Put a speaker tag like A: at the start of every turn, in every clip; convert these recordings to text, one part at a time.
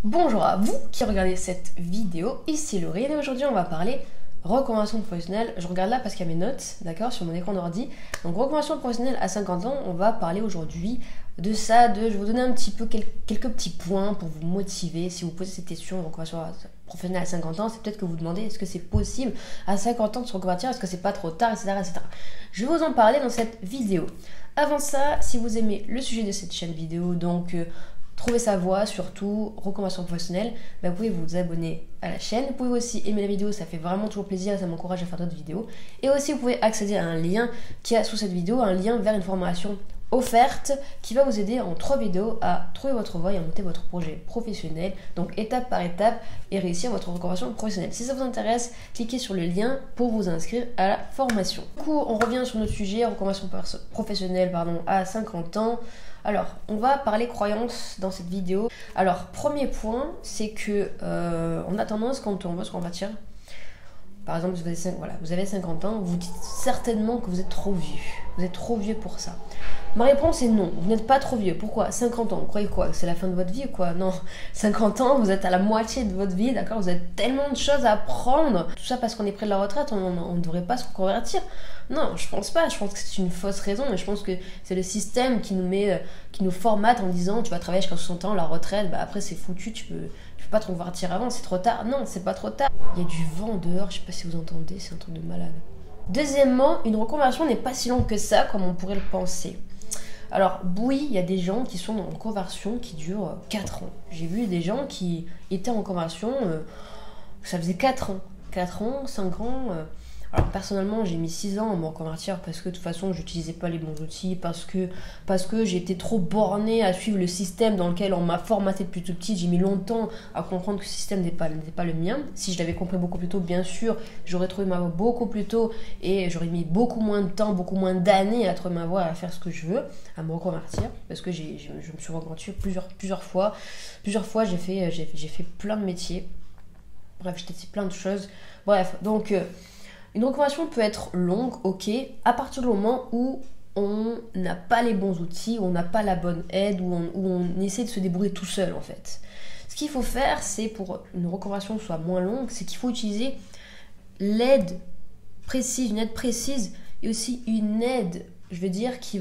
A: Bonjour à vous qui regardez cette vidéo, ici Laurine et aujourd'hui on va parler reconversion professionnelle. Je regarde là parce qu'il y a mes notes, d'accord, sur mon écran d'ordi. Donc reconversion professionnelle à 50 ans, on va parler aujourd'hui de ça, je vais vous donner un petit peu quelques petits points pour vous motiver. Si vous posez cette question de reconversion professionnelle à 50 ans, c'est peut-être que vous demandez est-ce que c'est possible à 50 ans de se reconvertir, est-ce que c'est pas trop tard, etc., etc. Je vais vous en parler dans cette vidéo. Avant ça, si vous aimez le sujet de cette chaîne vidéo, donc trouver sa voie, surtout reconversion professionnelle, vous pouvez vous abonner à la chaîne. Vous pouvez aussi aimer la vidéo, ça fait vraiment toujours plaisir et ça m'encourage à faire d'autres vidéos. Et aussi, vous pouvez accéder à un lien qui est sous cette vidéo, un lien vers une formation offerte qui va vous aider en 3 vidéos à trouver votre voie et à monter votre projet professionnel, donc étape par étape, et réussir votre reconversion professionnelle. Si ça vous intéresse, cliquez sur le lien pour vous inscrire à la formation. Du coup, on revient sur notre sujet, reconversion professionnelle à 50 ans. Alors, on va parler croyances dans cette vidéo. Alors, premier point, c'est que on a tendance, quand on veut se convertir, par exemple, vous avez 50 ans, vous dites certainement que vous êtes trop vieux. Vous êtes trop vieux pour ça. Ma réponse est non, vous n'êtes pas trop vieux. Pourquoi 50 ans, vous croyez quoi? C'est la fin de votre vie ou quoi? Non, 50 ans, vous êtes à la moitié de votre vie, d'accord? Vous avez tellement de choses à apprendre. Tout ça parce qu'on est près de la retraite, on ne devrait pas se reconvertir. Non, je pense pas. Je pense que c'est une fausse raison. Et je pense que c'est le système qui nous formate en disant tu vas travailler jusqu'à 60 ans, la retraite, après c'est foutu, tu peux pas te reconvertir avant, c'est trop tard. Non, c'est pas trop tard. Il y a du vent dehors, je sais pas si vous entendez, c'est un truc de malade. Deuxièmement, une reconversion n'est pas si longue que ça comme on pourrait le penser. Alors oui, il y a des gens qui sont en conversion qui durent 4 ans. J'ai vu des gens qui étaient en conversion, ça faisait 4 ans. 4 ans, 5 ans. Alors personnellement, j'ai mis 6 ans à me reconvertir parce que de toute façon, j'utilisais pas les bons outils, parce que j'étais trop bornée à suivre le système dans lequel on m'a formaté depuis tout petit. J'ai mis longtemps à comprendre que ce système n'était pas le mien. Si je l'avais compris beaucoup plus tôt, bien sûr, j'aurais trouvé ma voie beaucoup plus tôt et j'aurais mis beaucoup moins de temps, beaucoup moins d'années à trouver ma voie, à faire ce que je veux, à me reconvertir, parce que je me suis reconvertie plusieurs fois. Plusieurs fois, j'ai fait plein de métiers. Bref, j'ai testé plein de choses. Bref, donc une reconversion peut être longue, ok, à partir du moment où on n'a pas les bons outils, où on n'a pas la bonne aide, où on essaie de se débrouiller tout seul en fait. Ce qu'il faut faire, c'est pour une reconversion soit moins longue, c'est qu'il faut utiliser l'aide précise, une aide précise et aussi une aide, je veux dire, qui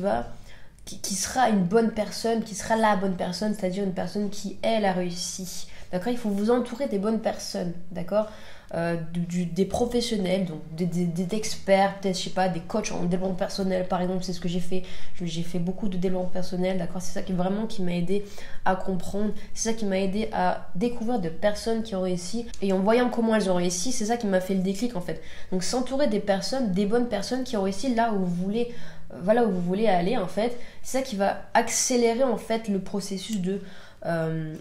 A: sera une bonne personne, qui sera la bonne personne, c'est-à-dire une personne qui, elle, a réussi. D'accord? Il faut vous entourer des bonnes personnes, d'accord? Des professionnels, donc des experts, peut-être, je sais pas, des coachs en développement personnel, par exemple, c'est ce que j'ai fait. J'ai fait beaucoup de développement personnel, d'accord? C'est ça qui m'a aidé à comprendre, c'est ça qui m'a aidé à découvrir de personnes qui ont réussi, et en voyant comment elles ont réussi, c'est ça qui m'a fait le déclic, en fait. Donc, s'entourer des personnes, des bonnes personnes qui ont réussi là où vous voulez, voilà où vous voulez aller, en fait, c'est ça qui va accélérer, en fait, le processus de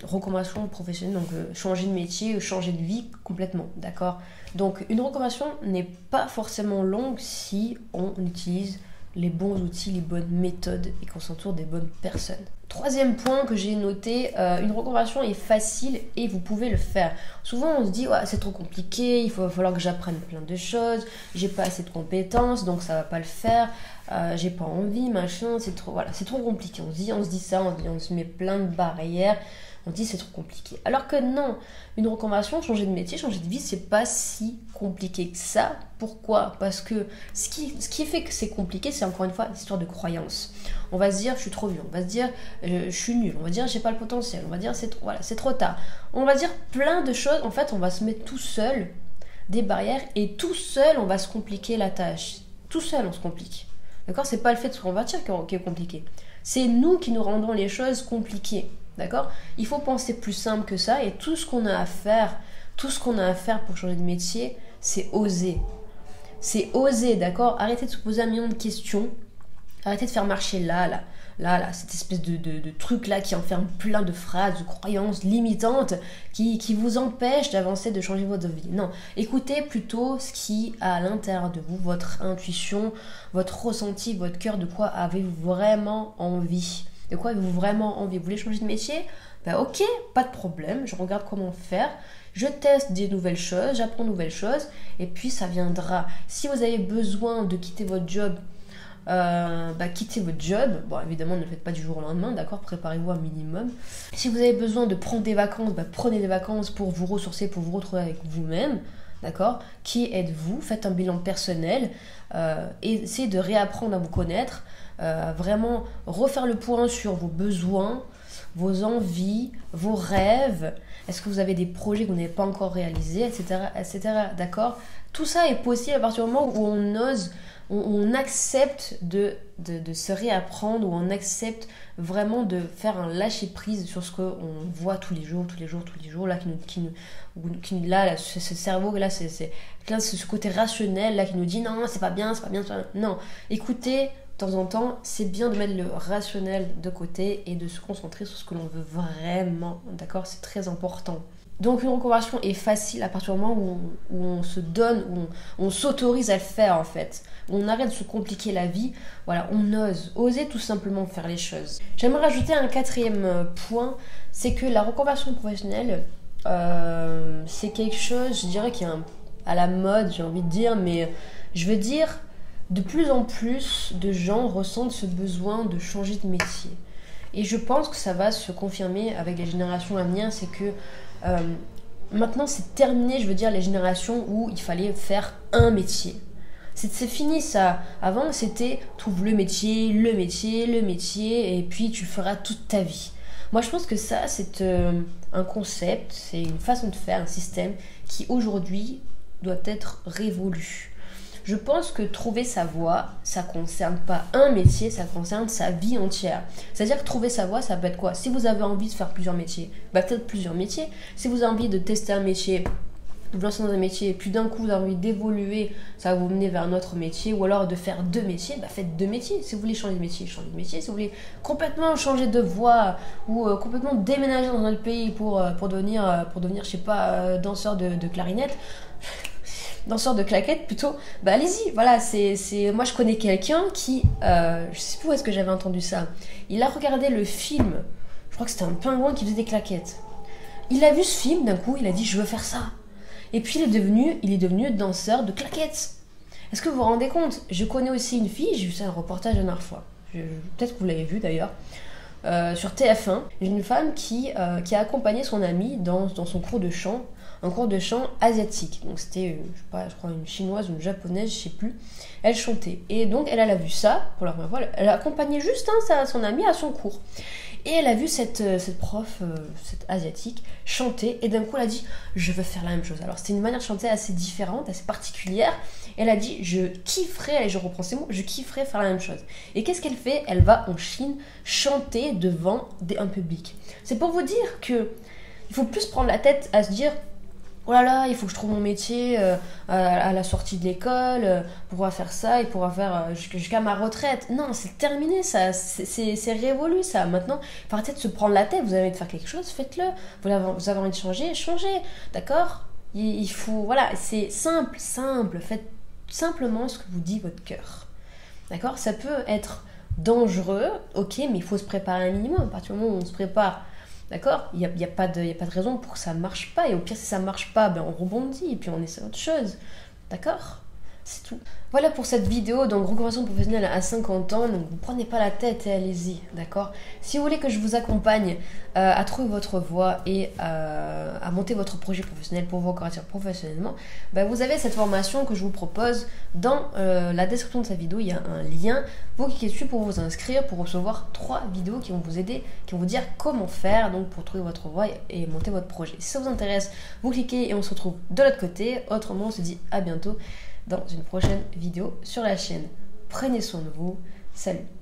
A: reconversion professionnelle, donc changer de métier, changer de vie complètement, d'accord? Donc une reconversion n'est pas forcément longue si on utilise les bons outils, les bonnes méthodes et qu'on s'entoure des bonnes personnes. Troisième point que j'ai noté, une reconversion est facile et vous pouvez le faire. Souvent on se dit ouais, c'est trop compliqué, il va falloir que j'apprenne plein de choses, j'ai pas assez de compétences donc ça va pas le faire, j'ai pas envie, machin, c'est trop compliqué. On se dit ça, on se met plein de barrières. On dit c'est trop compliqué. Alors que non, une reconversion, changer de métier, changer de vie, c'est pas si compliqué que ça. Pourquoi? Parce que ce qui fait que c'est compliqué, c'est encore une fois l'histoire de croyance. On va se dire je suis trop vieux, on va se dire je suis nul, on va dire j'ai pas le potentiel, on va dire c'est trop tard. On va dire plein de choses. En fait, on va se mettre tout seul des barrières et tout seul on va se compliquer la tâche. Tout seul on se complique. D'accord? C'est pas le fait de se convertir qui est compliqué. C'est nous qui nous rendons les choses compliquées. D'accord? Il faut penser plus simple que ça et tout ce qu'on a à faire pour changer de métier, c'est oser. C'est oser, d'accord? Arrêtez de se poser un million de questions. Arrêtez de faire marcher là, cette espèce de truc là qui enferme plein de phrases, de croyances limitantes qui vous empêchent d'avancer, de changer votre vie. Non, écoutez plutôt ce qui a à l'intérieur de vous, votre intuition, votre ressenti, votre cœur, de quoi avez-vous vraiment envie? De quoi avez-vous vraiment envie? Vous voulez changer de métier? Ok, pas de problème, je regarde comment faire, je teste des nouvelles choses, j'apprends de nouvelles choses, et puis ça viendra. Si vous avez besoin de quitter votre job quitter votre job. Bon, évidemment, ne le faites pas du jour au lendemain, d'accord? Préparez-vous un minimum. Si vous avez besoin de prendre des vacances, prenez des vacances pour vous ressourcer, pour vous retrouver avec vous-même, d'accord? Qui êtes-vous? Faites un bilan personnel, essayez de réapprendre à vous connaître, vraiment refaire le point sur vos besoins, vos envies, vos rêves. Est-ce que vous avez des projets que vous n'avez pas encore réalisés, etc., etc., d'accord? Tout ça est possible à partir du moment où on ose, on accepte de se réapprendre, où on accepte vraiment de faire un lâcher-prise sur ce qu'on voit tous les jours, là, là, ce cerveau, là, c'est ce côté rationnel, là, qui nous dit non, c'est pas bien. Non, écoutez, de temps en temps, c'est bien de mettre le rationnel de côté et de se concentrer sur ce que l'on veut vraiment, d'accord? C'est très important. Donc une reconversion est facile à partir du moment où on se donne, où on s'autorise à le faire en fait. Où on arrête de se compliquer la vie, voilà, on ose, oser tout simplement faire les choses. J'aimerais rajouter un quatrième point, c'est que la reconversion professionnelle, c'est quelque chose, je dirais, qui est à la mode, j'ai envie de dire, mais je veux dire, de plus en plus de gens ressentent ce besoin de changer de métier. Et je pense que ça va se confirmer avec les générations à venir, c'est que maintenant c'est terminé, je veux dire, les générations où il fallait faire un métier. C'est fini ça. Avant c'était trouve le métier, et puis tu feras toute ta vie. Moi je pense que ça c'est un concept, c'est une façon de faire, un système qui aujourd'hui doit être révolu. Je pense que trouver sa voie, ça concerne pas un métier, ça concerne sa vie entière. C'est-à-dire que trouver sa voie, ça peut être quoi? Si vous avez envie de faire plusieurs métiers, peut-être plusieurs métiers. Si vous avez envie de tester un métier, de vous lancer dans un métier, et puis d'un coup vous avez envie d'évoluer, ça va vous mener vers un autre métier, ou alors de faire deux métiers, faites deux métiers. Si vous voulez changer de métier, changez de métier. Si vous voulez complètement changer de voie, ou complètement déménager dans un autre pays pour devenir, je sais pas, danseur de clarinette, danseur de claquettes plutôt, allez-y, voilà, moi je connais quelqu'un qui, je sais plus où est-ce que j'avais entendu ça, il a regardé le film, je crois que c'était un pingouin qui faisait des claquettes, il a vu ce film, d'un coup il a dit je veux faire ça, et puis il est devenu danseur de claquettes. Est-ce que vous vous rendez compte? Je connais aussi une fille, j'ai vu ça un reportage la dernière fois, peut-être que vous l'avez vu d'ailleurs, sur TF1, une femme qui a accompagné son amie dans son cours de chant, un cours de chant asiatique. Donc c'était, je crois une chinoise ou une japonaise, je sais plus. Elle chantait. Et donc elle a vu ça pour la première fois. Elle a accompagné juste son amie à son cours. Et elle a vu cette prof, cette asiatique, chanter. Et d'un coup elle a dit, je veux faire la même chose. Alors c'était une manière de chanter assez différente, assez particulière. Elle a dit, je kifferais, et je reprends ces mots, je kifferais faire la même chose. Et qu'est-ce qu'elle fait? Elle va en Chine chanter devant un public. C'est pour vous dire que il faut plus prendre la tête à se dire, oh là là, il faut que je trouve mon métier à la sortie de l'école, pour pouvoir faire ça et pouvoir faire jusqu'à ma retraite. Non, c'est terminé ça, c'est révolu ça. Maintenant, il faut arrêter de se prendre la tête. Vous avez envie de faire quelque chose, faites-le. Vous avez envie de changer, changez, d'accord? Il faut, voilà, c'est simple, faites simplement ce que vous dit votre cœur. D'accord? Ça peut être dangereux, ok, mais il faut se préparer un minimum. À partir du moment où on se prépare, d'accord, il n'y a pas de raison pour que ça ne marche pas. Et au pire, si ça ne marche pas, on rebondit et puis on essaie autre chose. D'accord? C'est tout. Voilà pour cette vidéo, donc reconversion professionnelle à 50 ans, donc vous prenez pas la tête et allez-y, d'accord? Si vous voulez que je vous accompagne à trouver votre voie et à monter votre projet professionnel pour vous reconvertir professionnellement, vous avez cette formation que je vous propose dans la description de cette vidéo, il y a un lien, vous cliquez dessus pour vous inscrire, pour recevoir 3 vidéos qui vont vous aider, qui vont vous dire comment faire donc pour trouver votre voie et monter votre projet. Si ça vous intéresse, vous cliquez et on se retrouve de l'autre côté, autrement on se dit à bientôt dans une prochaine vidéo sur la chaîne. Prenez soin de vous, salut!